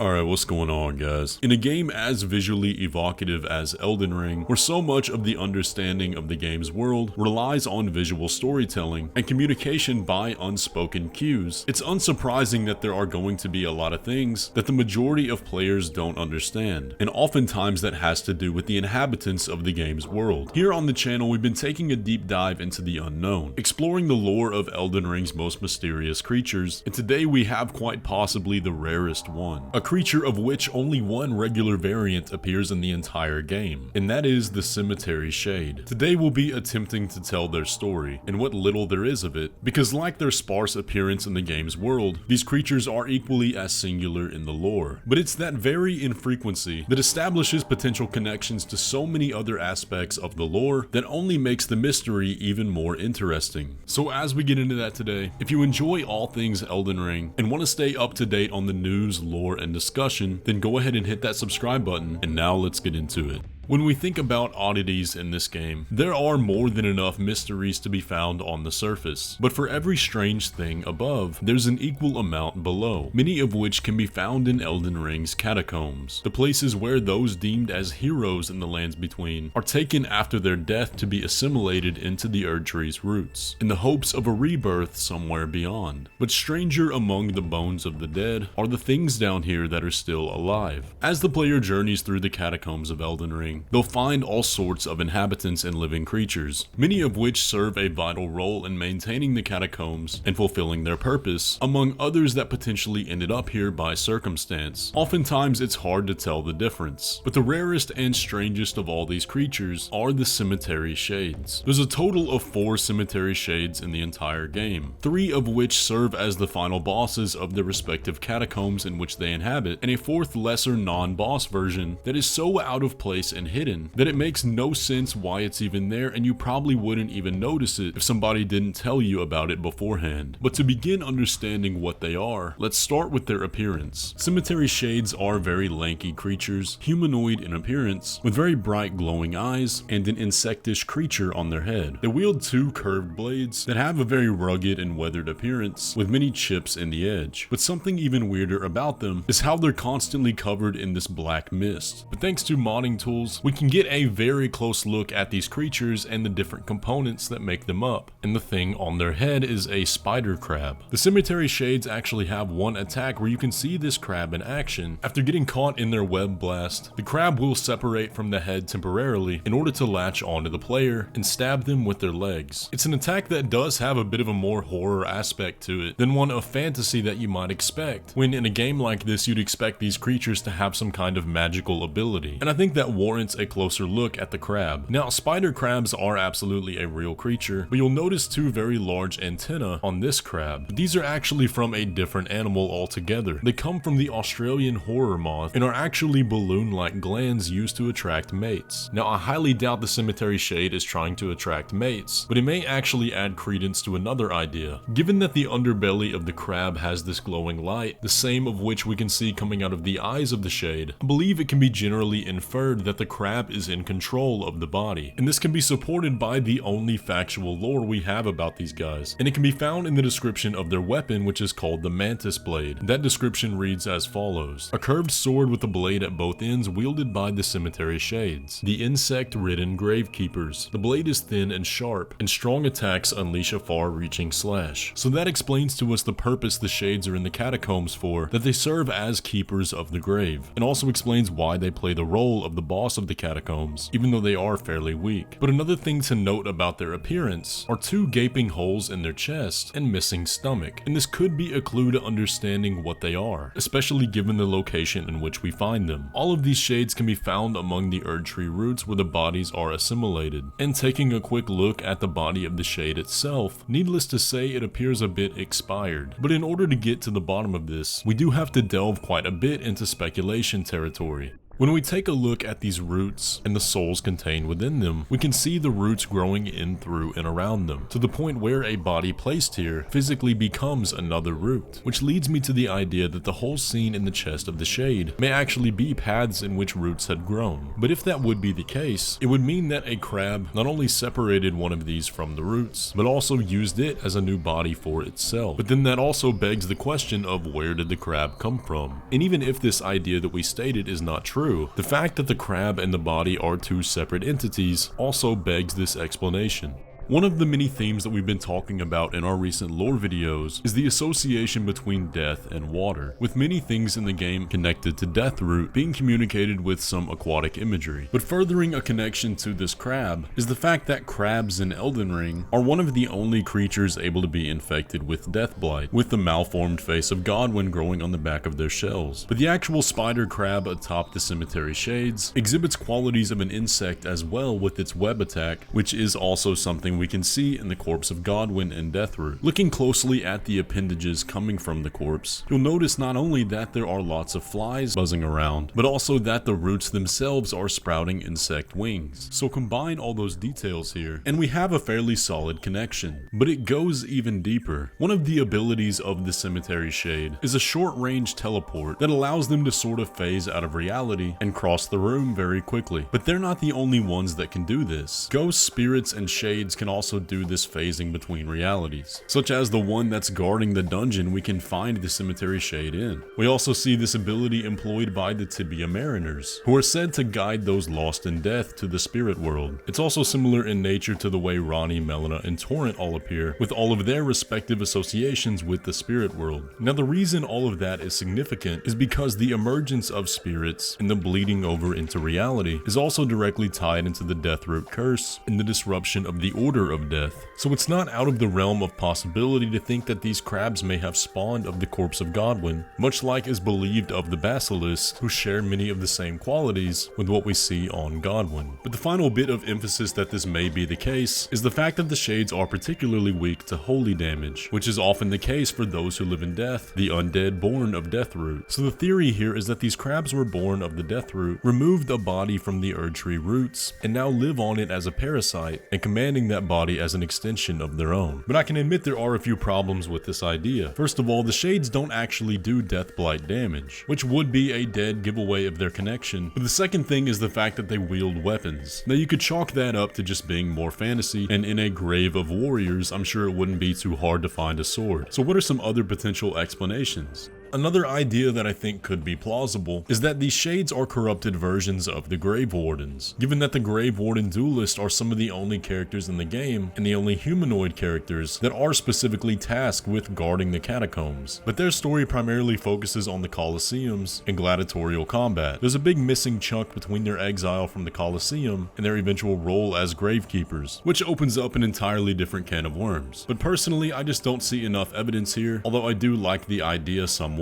Alright, what's going on, guys? In a game as visually evocative as Elden Ring, where so much of the understanding of the game's world relies on visual storytelling and communication by unspoken cues, it's unsurprising that there are going to be a lot of things that the majority of players don't understand, and oftentimes that has to do with the inhabitants of the game's world. Here on the channel, we've been taking a deep dive into the unknown, exploring the lore of Elden Ring's most mysterious creatures, and today we have quite possibly the rarest one. A creature of which only one regular variant appears in the entire game, and that is the Cemetery Shade. Today we'll be attempting to tell their story, and what little there is of it, because like their sparse appearance in the game's world, these creatures are equally as singular in the lore. But it's that very infrequency that establishes potential connections to so many other aspects of the lore that only makes the mystery even more interesting. So as we get into that today, if you enjoy all things Elden Ring and want to stay up to date on the news, lore, and discussion, then go ahead and hit that subscribe button, and now let's get into it. When we think about oddities in this game, there are more than enough mysteries to be found on the surface. But for every strange thing above, there's an equal amount below, many of which can be found in Elden Ring's catacombs, the places where those deemed as heroes in the lands between are taken after their death to be assimilated into the Erdtree's roots, in the hopes of a rebirth somewhere beyond. But stranger among the bones of the dead are the things down here that are still alive. As the player journeys through the catacombs of Elden Ring, they'll find all sorts of inhabitants and living creatures, many of which serve a vital role in maintaining the catacombs and fulfilling their purpose, among others that potentially ended up here by circumstance. Oftentimes it's hard to tell the difference, but the rarest and strangest of all these creatures are the Cemetery Shades. There's a total of 4 Cemetery Shades in the entire game, 3 of which serve as the final bosses of their respective catacombs in which they inhabit, and a 4th lesser non-boss version that is so out of place and hidden that it makes no sense why it's even there, and you probably wouldn't even notice it if somebody didn't tell you about it beforehand. But to begin understanding what they are, let's start with their appearance. Cemetery Shades are very lanky creatures, humanoid in appearance, with very bright glowing eyes and an insectish creature on their head. They wield 2 curved blades that have a very rugged and weathered appearance, with many chips in the edge. But something even weirder about them is how they're constantly covered in this black mist. But thanks to modding tools, we can get a very close look at these creatures and the different components that make them up. And the thing on their head is a spider crab. The Cemetery Shades actually have one attack where you can see this crab in action. After getting caught in their web blast, the crab will separate from the head temporarily in order to latch onto the player and stab them with their legs. It's an attack that does have a bit of a more horror aspect to it than one of fantasy that you might expect, when in a game like this you'd expect these creatures to have some kind of magical ability. And I think that warrants a closer look at the crab. Now, spider crabs are absolutely a real creature, but you'll notice 2 very large antennae on this crab. But these are actually from a different animal altogether. They come from the Australian horror moth and are actually balloon-like glands used to attract mates. Now, I highly doubt the Cemetery Shade is trying to attract mates, but it may actually add credence to another idea. Given that the underbelly of the crab has this glowing light, the same of which we can see coming out of the eyes of the shade, I believe it can be generally inferred that the crab is in control of the body, and this can be supported by the only factual lore we have about these guys, and it can be found in the description of their weapon, which is called the Mantis Blade. That description reads as follows: a curved sword with a blade at both ends wielded by the Cemetery Shades, the insect-ridden Gravekeepers. The blade is thin and sharp, and strong attacks unleash a far-reaching slash. So that explains to us the purpose the Shades are in the catacombs for, that they serve as keepers of the grave, and also explains why they play the role of the boss of the catacombs, even though they are fairly weak. But another thing to note about their appearance are 2 gaping holes in their chest and missing stomach, and this could be a clue to understanding what they are, especially given the location in which we find them. All of these shades can be found among the Erdtree roots where the bodies are assimilated. And taking a quick look at the body of the shade itself, needless to say it appears a bit expired. But in order to get to the bottom of this, we do have to delve quite a bit into speculation territory. When we take a look at these roots and the souls contained within them, we can see the roots growing in, through, and around them, to the point where a body placed here physically becomes another root, which leads me to the idea that the whole scene in the chest of the shade may actually be paths in which roots had grown. But if that would be the case, it would mean that a crab not only separated one of these from the roots, but also used it as a new body for itself. But then that also begs the question of where did the crab come from? And even if this idea that we stated is not true, the fact that the crab and the body are two separate entities also begs this explanation. One of the many themes that we've been talking about in our recent lore videos is the association between death and water, with many things in the game connected to Deathroot being communicated with some aquatic imagery. But furthering a connection to this crab is the fact that crabs in Elden Ring are one of the only creatures able to be infected with death blight, with the malformed face of Godwyn growing on the back of their shells. But the actual spider crab atop the cemetery shades exhibits qualities of an insect as well with its web attack, which is also something we can see in the corpse of Godwyn and Deathroot. Looking closely at the appendages coming from the corpse, you'll notice not only that there are lots of flies buzzing around, but also that the roots themselves are sprouting insect wings. So combine all those details here, and we have a fairly solid connection. But it goes even deeper. One of the abilities of the cemetery shade is a short-range teleport that allows them to sort of phase out of reality and cross the room very quickly. But they're not the only ones that can do this. Ghosts, spirits, and shades can also do this phasing between realities, such as the one that's guarding the dungeon we can find the cemetery shade in. We also see this ability employed by the Tibia Mariners, who are said to guide those lost in death to the spirit world. It's also similar in nature to the way Ronnie, Melina, and Torrent all appear, with all of their respective associations with the spirit world. Now the reason all of that is significant is because the emergence of spirits and the bleeding over into reality is also directly tied into the Deathroot curse and the disruption of the order of death. So it's not out of the realm of possibility to think that these crabs may have spawned of the corpse of Godwyn, much like is believed of the basilisks, who share many of the same qualities with what we see on Godwyn. But the final bit of emphasis that this may be the case is the fact that the shades are particularly weak to holy damage, which is often the case for those who live in death, the undead born of Deathroot. So the theory here is that these crabs were born of the Deathroot, removed a body from the Erdtree roots, and now live on it as a parasite, and commanding that body as an extension of their own. But I can admit there are a few problems with this idea. First of all, the shades don't actually do death blight damage, which would be a dead giveaway of their connection. But the second thing is the fact that they wield weapons. Now you could chalk that up to just being more fantasy, and in a grave of warriors, I'm sure it wouldn't be too hard to find a sword. So what are some other potential explanations? Another idea that I think could be plausible is that these shades are corrupted versions of the Grave Wardens, given that the Grave Warden duelists are some of the only characters in the game and the only humanoid characters that are specifically tasked with guarding the catacombs. But their story primarily focuses on the Colosseums and gladiatorial combat. There's a big missing chunk between their exile from the Colosseum and their eventual role as Gravekeepers, which opens up an entirely different can of worms. But personally, I just don't see enough evidence here, although I do like the idea somewhat.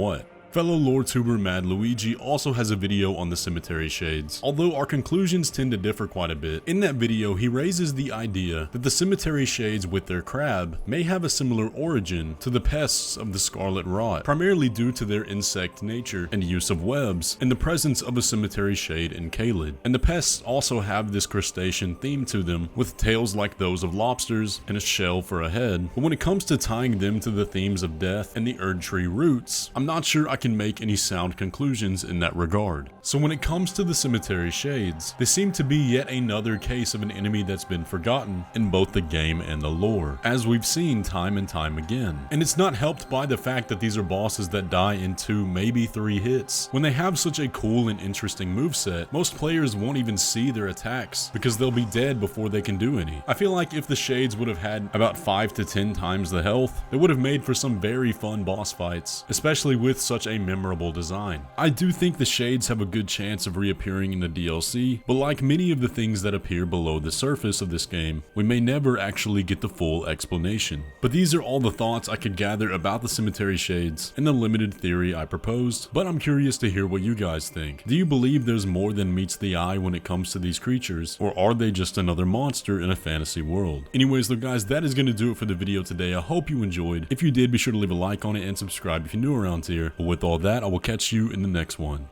Fellow lore tuber Mad Luigi also has a video on the cemetery shades, although our conclusions tend to differ quite a bit. In that video, he raises the idea that the cemetery shades with their crab may have a similar origin to the pests of the Scarlet Rot, primarily due to their insect nature and use of webs, and the presence of a cemetery shade in Caelid. And the pests also have this crustacean theme to them, with tails like those of lobsters and a shell for a head. But when it comes to tying them to the themes of death and the Erdtree roots, I'm not sure I can make any sound conclusions in that regard. So when it comes to the cemetery shades, they seem to be yet another case of an enemy that's been forgotten in both the game and the lore, as we've seen time and time again. And it's not helped by the fact that these are bosses that die in 2, maybe 3 hits. When they have such a cool and interesting moveset, most players won't even see their attacks because they'll be dead before they can do any. I feel like if the shades would have had about 5 to 10 times the health, it would have made for some very fun boss fights, especially with such a memorable design. I do think the shades have a good chance of reappearing in the DLC, but like many of the things that appear below the surface of this game, we may never actually get the full explanation. But these are all the thoughts I could gather about the cemetery shades and the limited theory I proposed, but I'm curious to hear what you guys think. Do you believe there's more than meets the eye when it comes to these creatures, or are they just another monster in a fantasy world? Anyways though guys, that is going to do it for the video today. I hope you enjoyed. If you did, be sure to leave a like on it and subscribe if you're new around here. But with all that, I will catch you in the next one.